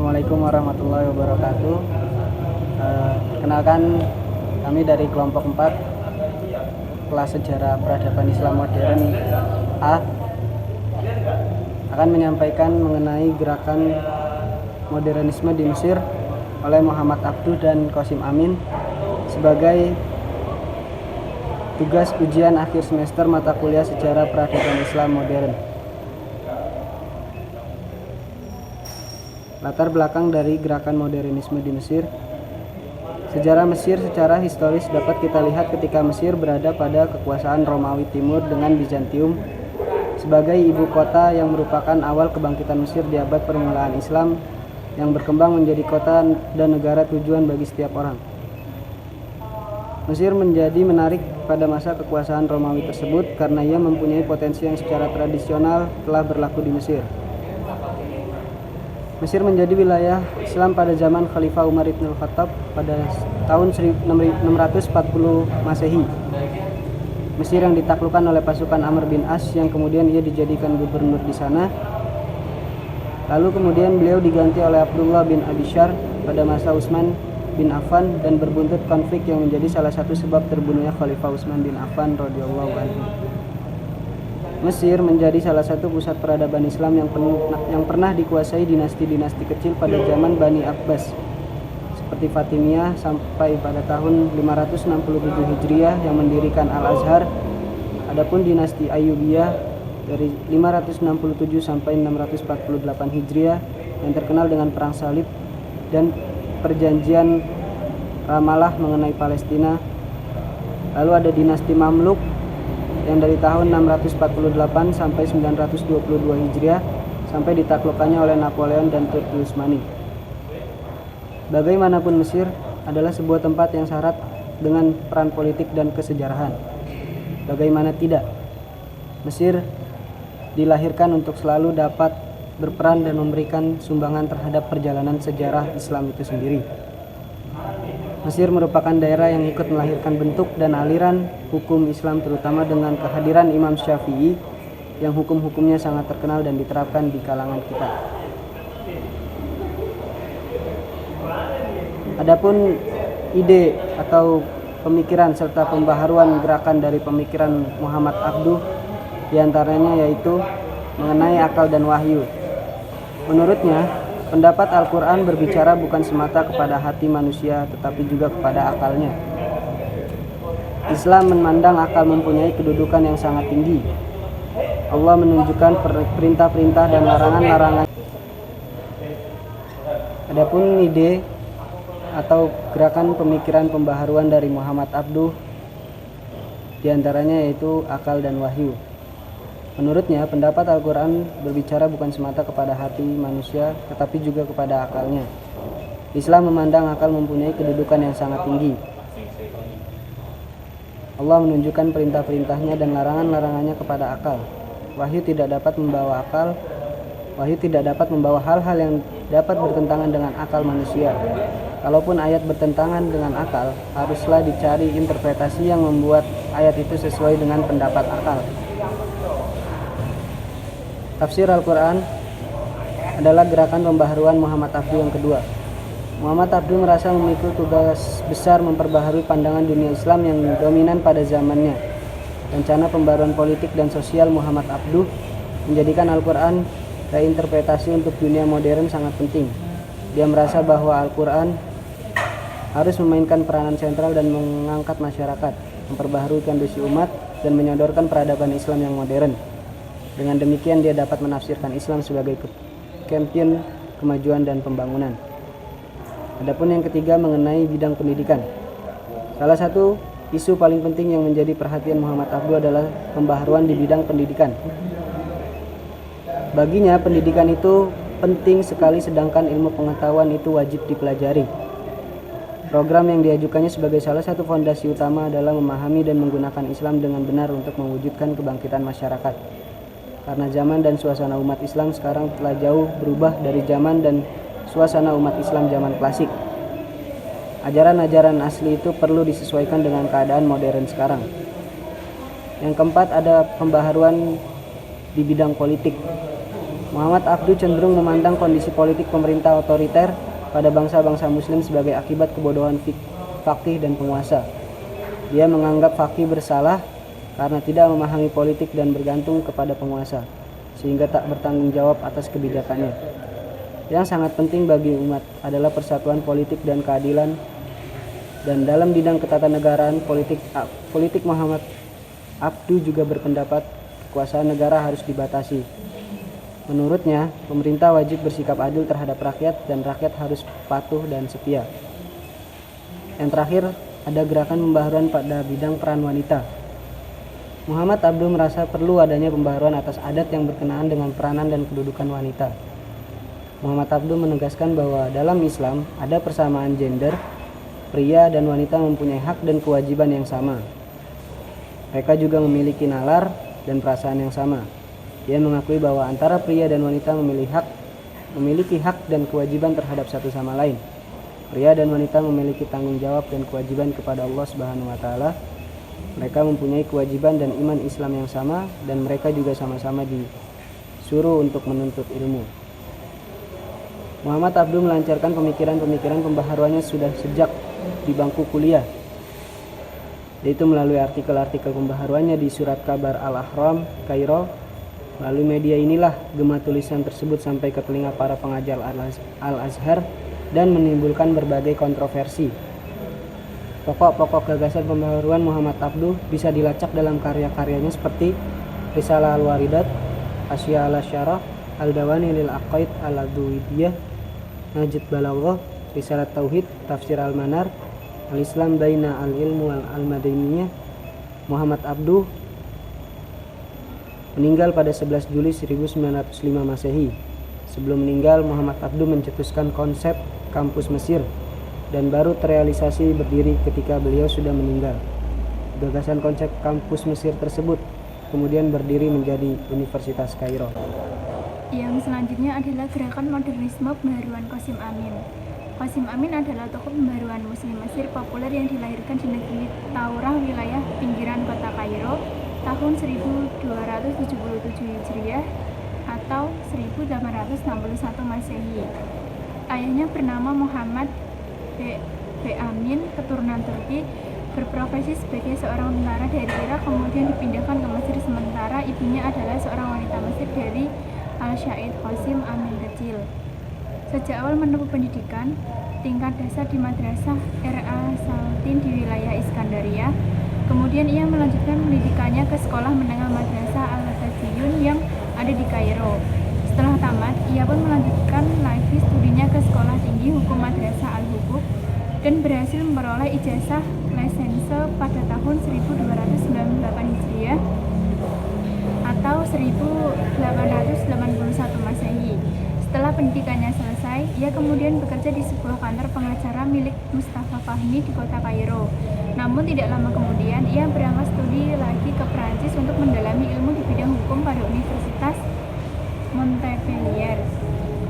Assalamualaikum warahmatullahi wabarakatuh. Kenalkan, kami dari kelompok 4 kelas sejarah peradaban Islam modern A akan menyampaikan mengenai gerakan modernisme di Mesir oleh Muhammad Abduh dan Qasim Amin sebagai tugas ujian akhir semester mata kuliah sejarah peradaban Islam modern. Latar belakang dari gerakan modernisme di Mesir. Sejarah Mesir secara historis dapat kita lihat ketika Mesir berada pada kekuasaan Romawi Timur dengan Bizantium sebagai ibu kota yang merupakan awal kebangkitan Mesir di abad permulaan Islam yang berkembang menjadi kota dan negara tujuan bagi setiap orang. Mesir menjadi menarik pada masa kekuasaan Romawi tersebut karena ia mempunyai potensi yang secara tradisional telah berlaku di Mesir. Mesir menjadi wilayah Islam pada zaman Khalifah Umar ibn al-Khattab pada tahun 640 Masehi. Mesir yang ditaklukkan oleh pasukan Amr bin As yang kemudian ia dijadikan gubernur di sana. Lalu kemudian beliau diganti oleh Abdullah bin Abi Syar pada masa Utsman bin Affan dan berbuntut konflik yang menjadi salah satu sebab terbunuhnya Khalifah Utsman bin Affan radhiyallahu anhu. Mesir menjadi salah satu pusat peradaban Islam yang pernah dikuasai dinasti-dinasti kecil pada zaman Bani Abbas seperti Fatimiyah sampai pada tahun 567 Hijriah yang mendirikan Al-Azhar. Adapun dinasti Ayyubiyah dari 567 sampai 648 Hijriah yang terkenal dengan Perang Salib dan Perjanjian Ramallah mengenai Palestina. Lalu ada dinasti Mamluk yang dari tahun 648 sampai 922 Hijriah sampai ditaklukkannya oleh Napoleon dan Turki Utsmani. Bagaimanapun Mesir adalah sebuah tempat yang syarat dengan peran politik dan kesejarahan. Bagaimana tidak? Mesir dilahirkan untuk selalu dapat berperan dan memberikan sumbangan terhadap perjalanan sejarah Islam itu sendiri. Mesir merupakan daerah yang ikut melahirkan bentuk dan aliran hukum Islam terutama dengan kehadiran Imam Syafi'i yang hukum-hukumnya sangat terkenal dan diterapkan di kalangan kita. Adapun ide atau pemikiran serta pembaharuan gerakan dari pemikiran Muhammad Abduh diantaranya yaitu mengenai akal dan wahyu. Menurutnya, pendapat Al-Quran berbicara bukan semata kepada hati manusia tetapi juga kepada akalnya. Islam memandang akal mempunyai kedudukan yang sangat tinggi. Allah menunjukkan perintah-perintah dan larangan-larangan. Adapun ide atau gerakan pemikiran pembaharuan dari Muhammad Abduh diantaranya yaitu akal dan wahyu. Menurutnya, pendapat Al-Quran berbicara bukan semata kepada hati manusia, tetapi juga kepada akalnya. Islam memandang akal mempunyai kedudukan yang sangat tinggi. Allah menunjukkan perintah-perintahnya dan larangan-larangannya kepada akal. Wahyu tidak dapat membawa akal. Wahyu tidak dapat membawa hal-hal yang dapat bertentangan dengan akal manusia. Kalaupun ayat bertentangan dengan akal, haruslah dicari interpretasi yang membuat ayat itu sesuai dengan pendapat akal. Tafsir Al-Quran adalah gerakan pembaharuan Muhammad Abduh yang kedua. Muhammad Abduh merasa memikul tugas besar memperbaharui pandangan dunia Islam yang dominan pada zamannya. Rencana pembaruan politik dan sosial Muhammad Abduh menjadikan Al-Quran reinterpretasi untuk dunia modern sangat penting. Dia merasa bahwa Al-Quran harus memainkan peranan sentral dan mengangkat masyarakat, memperbaharui kondisi umat, dan menyodorkan peradaban Islam yang modern. Dengan demikian dia dapat menafsirkan Islam sebagai kampion kemajuan dan pembangunan. Adapun yang ketiga mengenai bidang pendidikan. Salah satu isu paling penting yang menjadi perhatian Muhammad Abduh adalah pembaharuan di bidang pendidikan. Baginya pendidikan itu penting sekali sedangkan ilmu pengetahuan itu wajib dipelajari. Program yang diajukannya sebagai salah satu fondasi utama adalah memahami dan menggunakan Islam dengan benar untuk mewujudkan kebangkitan masyarakat. Karena zaman dan suasana umat Islam sekarang telah jauh berubah dari zaman dan suasana umat Islam zaman klasik. Ajaran-ajaran asli itu perlu disesuaikan dengan keadaan modern sekarang. Yang keempat ada pembaharuan di bidang politik. Muhammad Abduh cenderung memandang kondisi politik pemerintah otoriter pada bangsa-bangsa muslim sebagai akibat kebodohan faqih dan penguasa. Dia menganggap faqih bersalah karena tidak memahami politik dan bergantung kepada penguasa, sehingga tak bertanggung jawab atas kebijakannya. Yang sangat penting bagi umat adalah persatuan politik dan keadilan, dan dalam bidang ketatanegaraan politik Muhammad Abduh juga berpendapat kekuasaan negara harus dibatasi. Menurutnya, pemerintah wajib bersikap adil terhadap rakyat dan rakyat harus patuh dan setia. Yang terakhir, ada gerakan pembaharuan pada bidang peran wanita. Muhammad Abduh merasa perlu adanya pembaharuan atas adat yang berkenaan dengan peranan dan kedudukan wanita. Muhammad Abduh menegaskan bahwa dalam Islam ada persamaan gender, pria dan wanita mempunyai hak dan kewajiban yang sama. Mereka juga memiliki nalar dan perasaan yang sama. Dia mengakui bahwa antara pria dan wanita memiliki hak dan kewajiban terhadap satu sama lain. Pria dan wanita memiliki tanggung jawab dan kewajiban kepada Allah Subhanahu wa taala. Mereka mempunyai kewajiban dan iman Islam yang sama, dan mereka juga sama-sama disuruh untuk menuntut ilmu. Muhammad Abduh melancarkan pemikiran-pemikiran pembaharuannya sudah sejak di bangku kuliah, yaitu melalui artikel-artikel pembaharuannya di Surat Kabar Al-Ahram, Kairo. Melalui media inilah gema tulisan tersebut sampai ke telinga para pengajar Al-Azhar dan menimbulkan berbagai kontroversi. Pokok-pokok gagasan pembaharuan Muhammad Abduh bisa dilacak dalam karya-karyanya seperti Risalah Al-Waridat, Asya al-Syarah, Al-Dawani lil Aqaid al-Adhuidiyah, Najid Balaghah, Risalah Tauhid, Tafsir Al-Manar, Al-Islam Baina Al-Ilmu Al-Madaniyah. Muhammad Abduh meninggal pada 11 Juli 1905 Masehi. Sebelum meninggal, Muhammad Abduh mencetuskan konsep kampus Mesir dan baru terrealisasi berdiri ketika beliau sudah meninggal. Gagasan konsep kampus Mesir tersebut kemudian berdiri menjadi Universitas Kairo. Yang selanjutnya adalah gerakan modernisme pembaharuan Qasim Amin. Qasim Amin adalah tokoh pembaharuan Muslim Mesir populer yang dilahirkan di negeri Taurah, wilayah pinggiran kota Kairo, tahun 1277 Hijriah atau 1861 Masehi. Ayahnya bernama Muhammad B. Amin, keturunan Turki, berprofesi sebagai seorang tentara dari Irak, kemudian dipindahkan ke Mesir, sementara ibunya adalah seorang wanita Mesir dari Al-Syaid Qasim Amin kecil. Sejak awal menempuh pendidikan tingkat dasar di Madrasah R.A. Salatin di wilayah Iskandaria. Kemudian ia melanjutkan pendidikannya ke sekolah menengah Madrasah Al-Taziyun yang ada di Kairo. Setelah tamat, ia pun melanjutkan lagi studinya ke sekolah tinggi hukum Madrasah Al-Hukuk dan berhasil memperoleh ijazah lisense pada tahun 1298 Hijriah atau 1881 Masehi. Setelah pendidikannya selesai, ia kemudian bekerja di sebuah kantor pengacara milik Mustafa Fahmi di kota Kairo. Namun tidak lama kemudian, ia berangkat studi lagi ke Prancis untuk mendalami ilmu di bidang hukum pada Universitas Montpellier.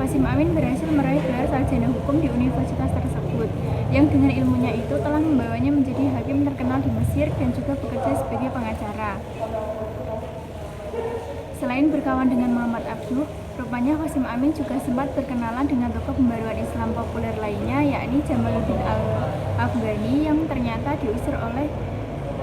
Qasim Amin berhasil meraih gelar sarjana hukum di universitas tersebut, yang dengan ilmunya itu telah membawanya menjadi hakim terkenal di Mesir dan juga bekerja sebagai pengacara. Selain berkawan dengan Muhammad Abduh, rupanya Qasim Amin juga sempat berkenalan dengan tokoh pembaruan Islam populer lainnya, yakni Jamaluddin Al-Afghani yang ternyata diusir oleh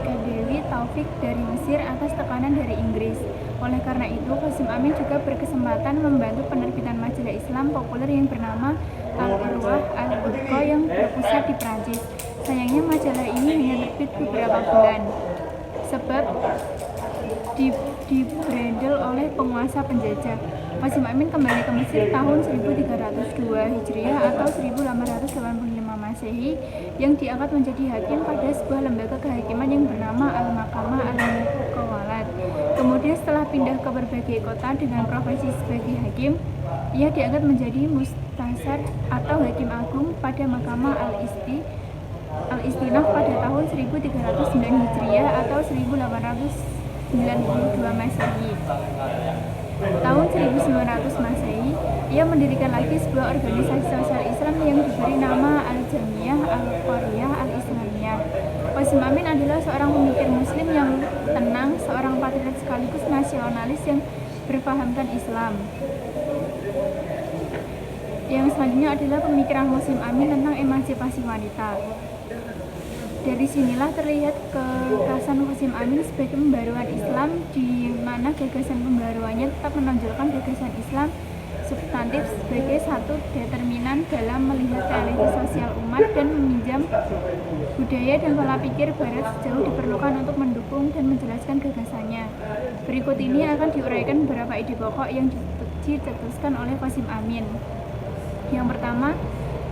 Khedive Taufik dari Mesir atas tekanan dari Inggris. Oleh karena itu, Qasim Amin juga berkesempatan membantu penerbitan majalah Islam populer yang bernama Al-Irwah Al-Budqa yang berpusat di Prancis. Sayangnya majalah ini hanya terbit beberapa bulan, sebab dibrandel oleh penguasa penjajah. Qasim Amin kembali ke Mesir tahun 1302 Hijriah atau 1885 Masehi, yang diangkat menjadi hakim pada sebuah lembaga kehakiman yang bernama Al-Mahkamah Al-Muqawalat. Kemudian setelah pindah ke berbagai kota dengan profesi sebagai hakim, ia diangkat menjadi mustasar atau hakim agung pada Mahkamah Al-Istinaf pada tahun 1309 Hijriah atau 1892 Masehi. Tahun 1900 Masehi, ia mendirikan lagi sebuah organisasi sosial Islam yang diberi nama Al-Jamiyah Al-Qariyah Al-Islamiyah. Qasim Amin adalah seorang pemikir muslim yang tenang, seorang patriot sekaligus nasionalis yang berpahamkan Islam. Yang selanjutnya adalah pemikiran Qasim Amin tentang emansipasi wanita. Dari sinilah terlihat kekerasan Qasim Amin sebagai pembaruan Islam, di mana gagasan pembaruannya tetap menonjolkan gagasan Islam substantif sebagai satu determinan dalam melihat realitas sosial umat dan meminjam budaya dan pola pikir Barat sejauh diperlukan untuk mendukung dan menjelaskan gagasannya. Berikut ini akan diuraikan beberapa ide pokok yang dicetuskan oleh Qasim Amin. Yang pertama,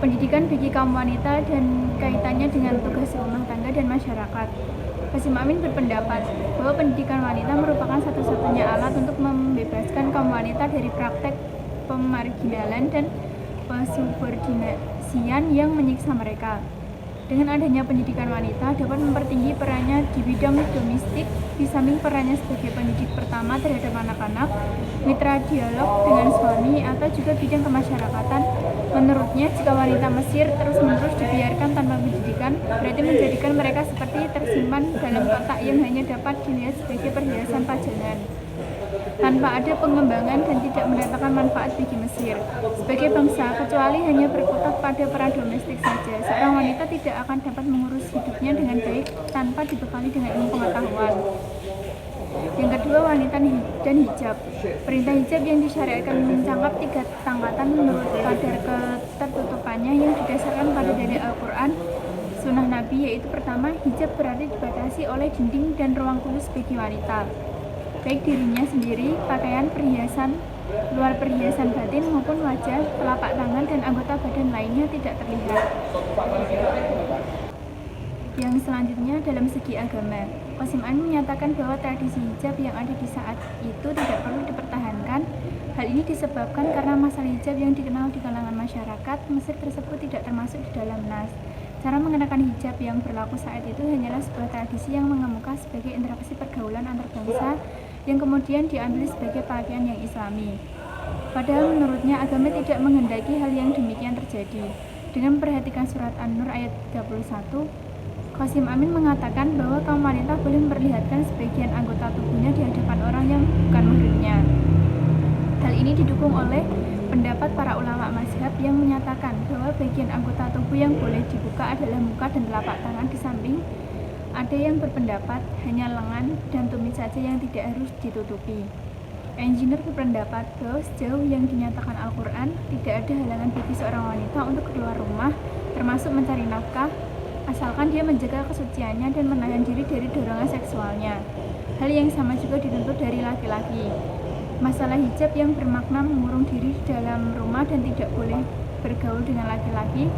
pendidikan bagi kaum wanita dan kaitannya dengan tugas rumah tangga dan masyarakat. Qasim Amin berpendapat bahwa pendidikan wanita merupakan satu-satunya alat untuk membebaskan kaum wanita dari praktek pemarginalan dan pesubordinasian yang menyiksa mereka. Dengan adanya pendidikan wanita dapat mempertinggi perannya di bidang domestik, di samping perannya sebagai pendidik pertama terhadap anak-anak, mitra dialog dengan suami, atau juga bidang kemasyarakatan. Menurutnya, jika wanita Mesir terus-menerus dibiarkan tanpa pendidikan, berarti menjadikan mereka seperti tersimpan dalam kotak yang hanya dapat dilihat sebagai perhiasan pajangan, tanpa ada pengembangan dan tidak mendatangkan manfaat bagi Mesir sebagai bangsa, kecuali hanya berkutat pada peran domestik saja. Seorang wanita tidak akan dapat mengurus hidupnya dengan baik tanpa dibekali dengan ilmu pengetahuan. Yang kedua, wanita dan hijab. Perintah hijab yang disyariatkan mencangkap 3 tingkatan menurut kadar ketertutupannya yang didasarkan pada dalil Al-Quran, Sunnah Nabi, yaitu pertama, hijab berarti dibatasi oleh dinding dan ruang khusus bagi wanita, baik dirinya sendiri, pakaian, perhiasan, luar perhiasan batin maupun wajah, telapak tangan, dan anggota badan lainnya tidak terlihat. Yang selanjutnya, dalam segi agama, Qasim Amin menyatakan bahwa tradisi hijab yang ada di saat itu tidak perlu dipertahankan. Hal ini disebabkan karena masalah hijab yang dikenal di kalangan masyarakat Mesir tersebut tidak termasuk di dalam nas. Cara mengenakan hijab yang berlaku saat itu hanyalah sebuah tradisi yang mengemuka sebagai interaksi pergaulan antar bangsa yang kemudian diambil sebagai pakaian yang islami. Padahal menurutnya agama tidak menghendaki hal yang demikian terjadi. Dengan memperhatikan surat An-Nur ayat 31, Qasim Amin mengatakan bahwa kaum wanita boleh memperlihatkan sebagian anggota tubuhnya di hadapan orang yang bukan muhrimnya. Hal ini didukung oleh pendapat para ulama mazhab yang menyatakan bahwa bagian anggota tubuh yang boleh dibuka adalah muka dan telapak tangan, di samping ada yang berpendapat hanya lengan dan tumit saja yang tidak harus ditutupi. Engineer berpendapat bahwa sejauh yang dinyatakan Al-Quran, tidak ada halangan bagi seorang wanita untuk keluar rumah, termasuk mencari nafkah, asalkan dia menjaga kesuciannya dan menahan diri dari dorongan seksualnya. Hal yang sama juga dituntut dari laki-laki. Masalah hijab yang bermakna mengurung diri di dalam rumah dan tidak boleh bergaul dengan laki-laki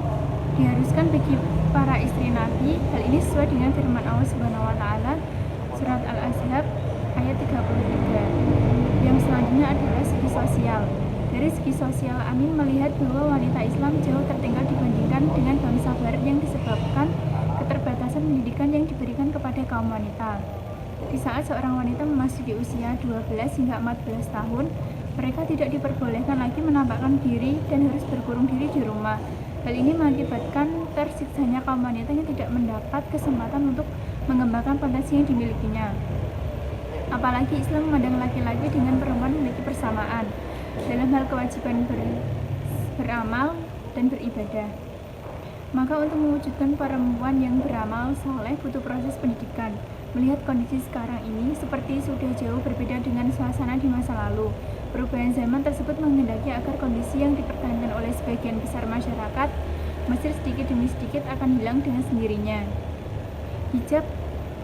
diharuskan bagi para istri Nabi. Hal ini sesuai dengan firman Allah Subhanahu wa taala surat Al-Ahzab ayat 33. Yang selanjutnya adalah segi sosial. Dari segi sosial, Amin melihat bahwa wanita Islam jauh tertinggal dibandingkan dengan bangsa Barat yang disebabkan keterbatasan pendidikan yang diberikan kepada kaum wanita. Di saat seorang wanita memasuki usia 12 hingga 14 tahun, mereka tidak diperbolehkan lagi menampakkan diri dan harus berkurung diri di rumah. Hal ini mengakibatkan tersiksanya kaum wanita yang tidak mendapat kesempatan untuk mengembangkan potensi yang dimilikinya. Apalagi Islam memandang laki-laki dengan perempuan memiliki persamaan dalam hal kewajiban beramal dan beribadah. Maka untuk mewujudkan perempuan yang beramal soleh butuh proses pendidikan. Melihat kondisi sekarang ini seperti sudah jauh berbeda dengan suasana di masa lalu. Perubahan zaman tersebut menghendaki agar kondisi yang dipertahankan oleh sebagian besar masyarakat Mesir sedikit demi sedikit akan hilang dengan sendirinya. Hijab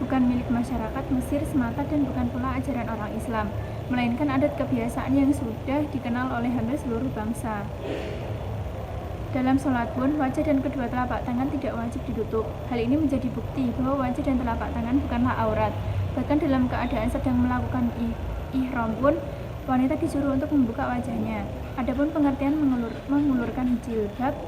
bukan milik masyarakat Mesir semata dan bukan pula ajaran orang Islam, melainkan adat kebiasaan yang sudah dikenal oleh hampir seluruh bangsa. Dalam sholat pun, wajah dan kedua telapak tangan tidak wajib ditutup. Hal ini menjadi bukti bahwa wajah dan telapak tangan bukanlah aurat. Bahkan dalam keadaan sedang melakukan ihram pun, wanita disuruh untuk membuka wajahnya. Adapun pengertian mengulurkan jilbab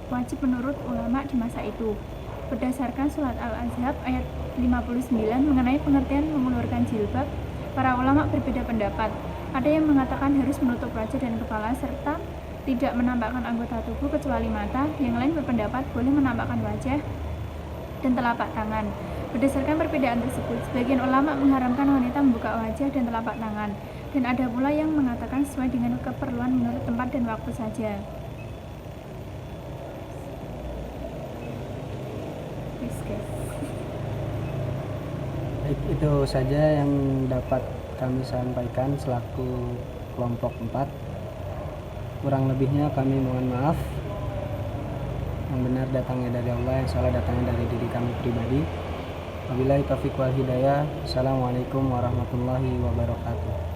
wajib menurut ulama di masa itu. Berdasarkan surat Al-Ahzab ayat 59 mengenai pengertian mengulurkan jilbab, para ulama berbeda pendapat. Ada yang mengatakan harus menutup wajah dan kepala serta tidak menampakkan anggota tubuh kecuali mata. Yang lain berpendapat boleh menampakkan wajah dan telapak tangan. Berdasarkan perbedaan tersebut, sebagian ulama mengharamkan wanita membuka wajah dan telapak tangan. Dan ada pula yang mengatakan sesuai dengan keperluan menurut tempat dan waktu saja. Baik, itu saja yang dapat kami sampaikan selaku kelompok 4. Kurang lebihnya kami mohon maaf. Yang benar datangnya dari Allah, yang salah datangnya dari diri kami pribadi. Wabillahi taufiq wal hidayah. Assalamualaikum warahmatullahi wabarakatuh.